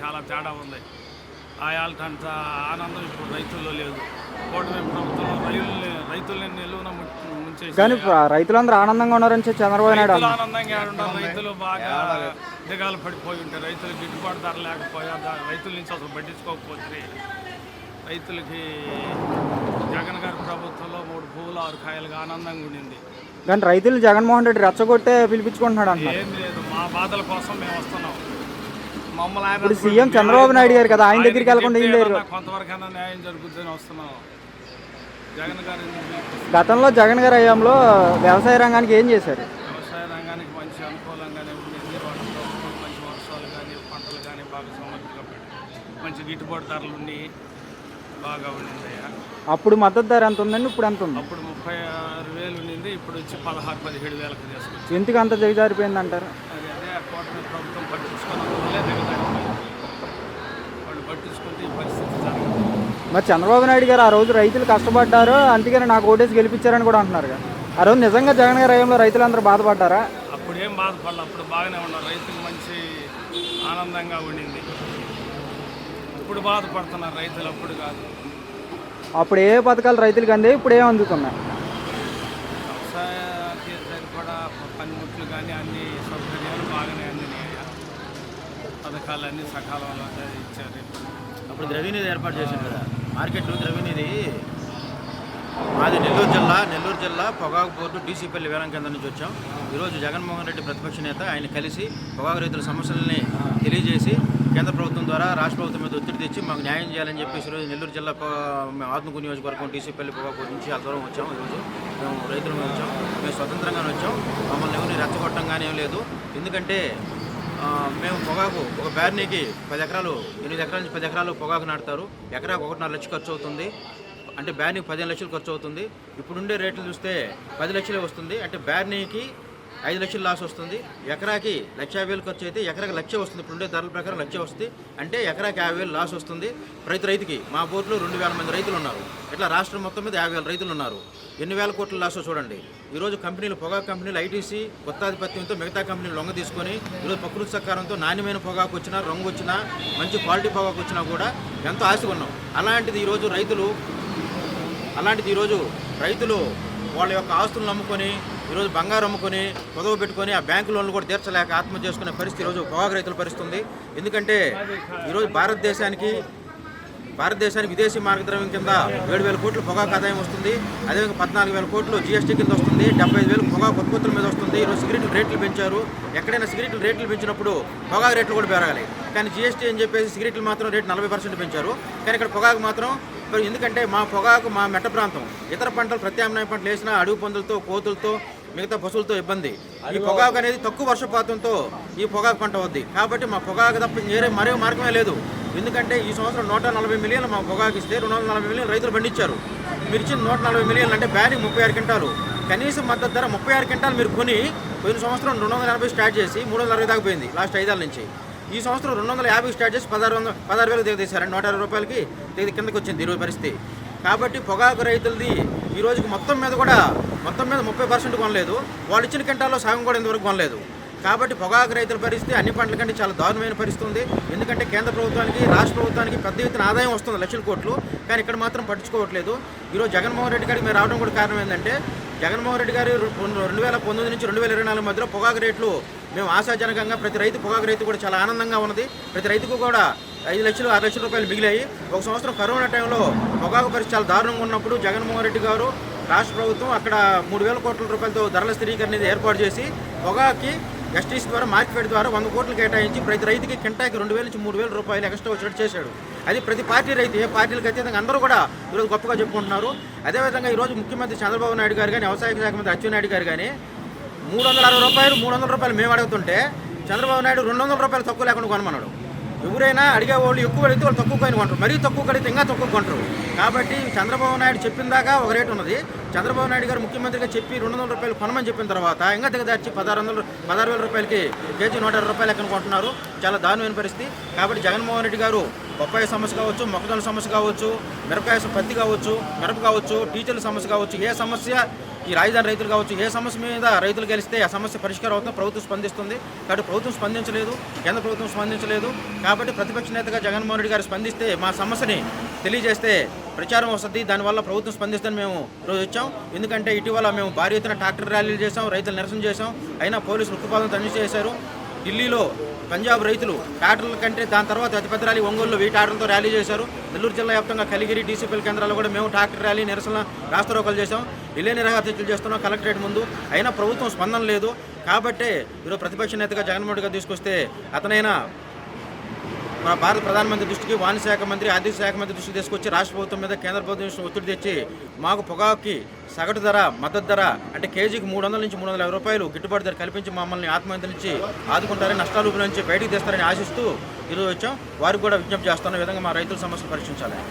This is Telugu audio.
చాలా తేడా ఉంది. ఆ అంత ఆనందం ఇప్పుడు రైతుల్లో లేదు. కూటమి ప్రభుత్వం రైతుల్ని నిలువున ముంచేసి కానీ రైతులందరూ ఆనందంగా ఉన్నారని చంద్రబాబు నాయుడు రైతులు అన్నారు. ఆనందంగా ఉండరు. రైతులు బాగా దిగాలు పడిపోయి ఉంటారు. రైతులు గిట్టుబాటు ధర లేకపోయా రైతుల నుంచి అసలు పట్టించుకోకపోతే రైతులకి జగన్ గారి ప్రభుత్వంలో 3 పువ్వులు 6 కాయలుగా ఆనందంగా ఉండింది. కానీ రైతులు జగన్మోహన్ రెడ్డి రెచ్చగొట్టే పిలిపించుకుంటున్నాడు అంటున్నారు. ఏం లేదు, మా బాధల కోసం మేము వస్తున్నాం. మమ్మల్ని ఇప్పుడు సీఎం చంద్రబాబు నాయుడు గారు కదా, ఆయన దగ్గరికి వెళ్ళకుండా ఈయన దగ్గర కొంతవరకైనా న్యాయం జరుగుతుందని వస్తున్నాం. జగన్ గారు గతంలో జగన్ గారి హయాంలో వ్యవసాయ రంగానికి ఏం చేశారు? వ్యవసాయ రంగానికి మంచి అనుకూలంగానే ఉండింది. మంచి వర్షాలు కానీ పంటలు కానీ బాగా సమృద్ధిగా పెట్టి మంచి గిట్టుబాటు ధరలు ఉండి బాగా ఉండింది. అప్పుడు మద్దతు ధర ఎంత ఉందండి, ఇప్పుడు ఎంత ఉంది? అప్పుడు 36,000 ఉండింది, ఇప్పుడు వచ్చి 16,000-17,000 తీసుకొచ్చి. ఎందుకు అంత దిగజారిపోయింది అంటారు? అదే కూటమి ప్రభుత్వం పట్టించుకున్నందువల్లే దిగజారిపోయింది. వాళ్ళు పట్టించుకుంటే ఈ పరిస్థితి జరగదు. మరి చంద్రబాబు నాయుడు గారు ఆ రోజు రైతులు కష్టపడ్డారు, అందుకని నాకు ఓటేసి గెలిపించారని కూడా అంటున్నారు కదా. ఆ రోజు నిజంగా జగన్ గారి హయాంలో రైతులందరూ బాధపడ్డారా? అప్పుడు ఏం బాధపడాలి, అప్పుడు బాగానే ఉన్నారు. రైతులు మంచి ఆనందంగా ఉండింది. ఇప్పుడు బాధపడుతున్నారు రైతులు, అప్పుడు కాదు. అప్పుడు ఏ పథకాలు రైతులకు అందే, ఇప్పుడు ఏం అందుతున్నాయి? వ్యవసాయానికి సరిపడా పనిముట్లు కానీ అన్ని సౌకర్యాలు బాగానే అందినాయి. పథకాలన్నీ సకాలంలో ఇచ్చారు. అప్పుడు ద్రవ్యనిధి ఏర్పాటు చేశారు కదా, మార్కెట్ ద్రవ్యనిధి. మాది నెల్లూరు జిల్లా పొగాకు బోర్డు డీసీపల్లి వేలం కేంద్రం నుంచి వచ్చాం. ఈరోజు జగన్మోహన్ రెడ్డి ప్రతిపక్ష నేత ఆయన కలిసి పొగాకు రైతుల సమస్యలని తెలియజేసి కేంద్ర ప్రభుత్వం ద్వారా రాష్ట్ర ప్రభుత్వం మీద ఒత్తిడి తెచ్చి మాకు న్యాయం చేయాలని చెప్పేసి ఈరోజు నెల్లూరు జిల్లా ఆత్మకూరు నియోజకవర్గం డీసీపల్లి పొగాకు బోర్డు నుంచి ఆ దూరం వచ్చాం. ఈరోజు మేము రైతులు వచ్చాం, మేము స్వతంత్రంగానే వచ్చాం. మమ్మల్ని ఎవరిని రెచ్చగొట్టంగానే ఏం లేదు. ఎందుకంటే మేము పొగాకు ఒక బ్యార్నీకి 10 ఎకరాలు 8 ఎకరాల నుంచి 10 ఎకరాలు పొగాకు నాటుతారు. ఎకరాకు 1.5 లక్షలు ఖర్చు అవుతుంది. అంటే బ్యార్నీకి 15 లక్షలు ఖర్చు అవుతుంది. ఇప్పుడుండే రేట్లు చూస్తే 10 లక్షలే వస్తుంది. అంటే బ్యార్నీకి 5 లక్షలు లాస్ వస్తుంది. ఎకరాకి 1,50,000 ఖర్చు అయితే ఎకరాకి 1,00,000 వస్తుంది. ఇప్పుడుండే ధరల ప్రకారం 1,00,000 వస్తుంది. అంటే ఎకరాకి 50,000 లాస్ వస్తుంది రైతుకి. మా బోర్డులో 2,000 మంది రైతులు ఉన్నారు. ఇట్లా రాష్ట్రం మొత్తం మీద 50,000 రైతులు ఉన్నారు. ఎన్ని వేల కోట్ల లాస్ చూడండి. ఈరోజు కంపెనీలు, పొగాకు కంపెనీలు, ఐటీసీ కొత్తాధిపత్యంతో మిగతా కంపెనీలు లొంగ తీసుకొని ఈరోజు ప్రకృతి సహకారంతో నాణ్యమైన పొగాకు వచ్చినా, రంగు వచ్చినా, మంచి క్వాలిటీ పొగాకు వచ్చినా కూడా ఎంతో ఆశగా ఉన్నాం. అలాంటిది ఈరోజు రైతులు వాళ్ళ యొక్క ఆస్తులను అమ్ముకొని, ఈరోజు బంగారం అమ్ముకొని, పొదవ పెట్టుకొని ఆ బ్యాంకు లోన్లు కూడా తీర్చలేక ఆత్మహత్య చేసుకునే పరిస్థితి ఈరోజు పొగాకు రైతుల పరిస్థితి. ఎందుకంటే ఈరోజు భారతదేశానికి విదేశీ మార్గద్రవ్యం కింద 7,000 కోట్లు పొగాకు ఆదాయం వస్తుంది. అదేవిధంగా 14,000 కోట్లు జీఎస్టీ కింద వస్తుంది. 75,000 పొగాకు ఉత్పత్తుల మీద వస్తుంది. ఈరోజు సిగరెట్ల రేట్లు పెంచారు. ఎక్కడైనా సిగరెట్ల రేట్లు పెంచినప్పుడు పొగాకు రేట్లు కూడా పెరగాలి. కానీ జీఎస్టీ అని చెప్పేసి సిగరెట్లు మాత్రం రేటు 40% పెంచారు. కానీ ఇక్కడ పొగాకు మాత్రం, ఎందుకంటే మా పొగాకు మా మెట్ట ప్రాంతం, ఇతర పంటలు ప్రత్యామ్నాయ పంటలు వేసినా అడవి పందులతో, కోతులతో, మిగతా పశువులతో ఇబ్బంది. ఈ పొగాకు అనేది తక్కువ వర్షపాతంతో ఈ పొగాకు పంట అవుద్ది. కాబట్టి మా పొగాకు తప్ప మరో మార్గమే లేదు. ఎందుకంటే ఈ సంవత్సరం 140 మిలియన్లు మా పొగాకు ఇస్తే 240 మిలియన్లు రైతులు పండించారు. మీరు ఇచ్చిన 140 మిలియన్లు అంటే బ్యానికి 36 క్వింటాలు. కనీసం మద్దతు ధర 36 క్వింటాలు మీరు కొని పోయిన సంవత్సరం 280 స్టార్ట్ చేసి 360 దాకా పోయింది లాస్ట్ 5 ఏళ్ళ నుంచి. ఈ సంవత్సరం 250 స్టార్ట్ చేసి 16,000 దిగదీశారండి. 120 రూపాయలకి కిందకి వచ్చింది ఈరోజు పరిస్థితి. కాబట్టి పొగాకు రైతులది ఈ రోజుకి మొత్తం మీద 30% కొనలేదు. వాళ్ళు ఇచ్చిన క్వింటాల్లో సగం కూడా ఇంతవరకు కొనలేదు. కాబట్టి పొగాకు రైతుల పరిస్థితి అన్ని పంటల కంటే చాలా దారుణమైన పరిస్థితి ఉంది. ఎందుకంటే కేంద్ర ప్రభుత్వానికి, రాష్ట్ర ప్రభుత్వానికి పెద్ద ఎత్తున ఆదాయం వస్తుంది, లక్షల కోట్లు. కానీ ఇక్కడ మాత్రం పట్టించుకోవట్లేదు. ఈరోజు జగన్మోహన్ రెడ్డి గారికి మేము రావడం కూడా కారణం ఏంటంటే, జగన్మోహన్ రెడ్డి గారు 2019 నుంచి 2024 మధ్యలో పొగాకు రేట్లు మేము ఆశాజనకంగా, ప్రతి రైతు పొగాకు రైతు కూడా చాలా ఆనందంగా ఉన్నది. ప్రతి రైతుకు కూడా 5 లక్షలు 6 లక్షల రూపాయలు మిగిలాయి. ఒక సంవత్సరం కరోనా టైంలో పొగాకు పరిస్థితి చాలా దారుణంగా ఉన్నప్పుడు జగన్మోహన్ రెడ్డి గారు, రాష్ట్ర ప్రభుత్వం అక్కడ 3,000 కోట్ల రూపాయలతో ధరల స్థిరీకరణ ఏర్పాటు చేసి పొగాకి ఎస్టీసీ ద్వారా, మార్కెట్ ద్వారా 100 కోట్లు కేటాయించి ప్రతి రైతుకి కింటాకి 2,000 నుంచి 3,000 రూపాయలు ఎక్స్ట్రా వచ్చేట్టు చేశాడు. అది ప్రతి పార్టీ రైతు, ఏ పార్టీలకు అత్యధికంగా అందరూ కూడా ఈరోజు గొప్పగా చెప్పుకుంటున్నారు. అదేవిధంగా ఈరోజు ముఖ్యమంత్రి చంద్రబాబు నాయుడు గారు కానీ, వ్యవసాయ శాఖ మంత్రి అచ్చెన్నాయుడు గారు కానీ 360 రూపాయలు మేము అడుగుతుంటే చంద్రబాబు నాయుడు 200 రూపాయలు తక్కువ లేకుండా కొనమన్నాడు. ఎవరైనా అడిగే వాళ్ళు ఎక్కువ అడిగితే వాళ్ళు తక్కువ కొని కొంటారు, మరీ తక్కువ కడిగితే ఇంకా తక్కువ కొంటారు. కాబట్టి చంద్రబాబు నాయుడు చెప్పిన దాకా ఒక రేటు ఉన్నది. చంద్రబాబు నాయుడు గారు ముఖ్యమంత్రిగా చెప్పి 200 రూపాయలు కొనమని చెప్పిన తర్వాత ఇంకా దిగదార్చి 16,000 రూపాయలకి కేజీ 120 రూపాయలు ఎక్కడ కొంటున్నారు. చాలా దారుణమైన పరిస్థితి. కాబట్టి జగన్మోహన్ రెడ్డి గారు బొప్పాయి సమస్య కావచ్చు, మొక్కజొన్న సమస్య కావచ్చు, పత్తి కావచ్చు, మిరప కావచ్చు, టీచర్ల సమస్య కావచ్చు, ఏ సమస్య ఈ రాజధాని రైతులు కావచ్చు, ఏ సమస్య మీద రైతులు గెలిస్తే ఆ సమస్య పరిష్కారం అవుతుంది, ప్రభుత్వం స్పందిస్తుంది. కాబట్టి ప్రభుత్వం స్పందించలేదు, కేంద్ర ప్రభుత్వం స్పందించలేదు. కాబట్టి ప్రతిపక్ష నేతగా జగన్మోహన్ రెడ్డి గారు స్పందిస్తే మా సమస్యని తెలియజేస్తే ప్రచారం వస్తుంది, దానివల్ల ప్రభుత్వం స్పందిస్తుందని మేము ఈరోజు వచ్చాం. ఎందుకంటే ఇటీవల మేము భారీ ఎత్తున ట్రాక్టర్ ర్యాలీలు చేసాం, రైతులు నిరసన చేసాం, అయినా పోలీసులు ఉక్కుపాదం తనిఖీ చేశారు. ఢిల్లీలో పంజాబ్ రైతులు ట్రాక్టర్ల కంటే దాని తర్వాత అతిపెద్ద ర్యాలీ ఒంగోలులో 1000 ట్రాక్టర్లతో ర్యాలీ చేశారు. నెల్లూరు జిల్లా వ్యాప్తంగా కలిగిరి డీసీపీఎల్ కేంద్రాల్లో కూడా మేము ట్రాక్టర్ ర్యాలీ నిరసన రాస్తారోకలు చేసాం, ఇల్లే నిరాహారతీలు చేస్తున్నాం కలెక్టరేట్ ముందు. అయినా ప్రభుత్వం స్పందన లేదు. కాబట్టే ఈరోజు ప్రతిపక్ష నేతగా జగన్మోహన్ రెడ్డి తీసుకొస్తే అతనైనా భారత ప్రధానమంత్రి దృష్టికి, వాణిజ్య శాఖ మంత్రి, ఆర్థిక శాఖ మంత్రి దృష్టికి తీసుకొచ్చి రాష్ట్ర ప్రభుత్వం మీద, కేంద్ర ప్రభుత్వం ఒత్తిడి తెచ్చి మాకు పొగాకుకి సగటు ధర, మద్దతు ధర అంటే కేజీకి 300 నుంచి 350 రూపాయలు గిట్టుబాటు ధర కల్పించి మమ్మల్ని ఆత్మహత్య నుంచి ఆదుకుంటారని, నష్టాలు నుంచి బయటికి తెస్తారని ఆశిస్తూ ఈరోజు వచ్చాం. వారికి కూడా విజ్ఞప్తి చేస్తున్న విధంగా మా రైతుల సమస్యలు పరిష్కరించాలి.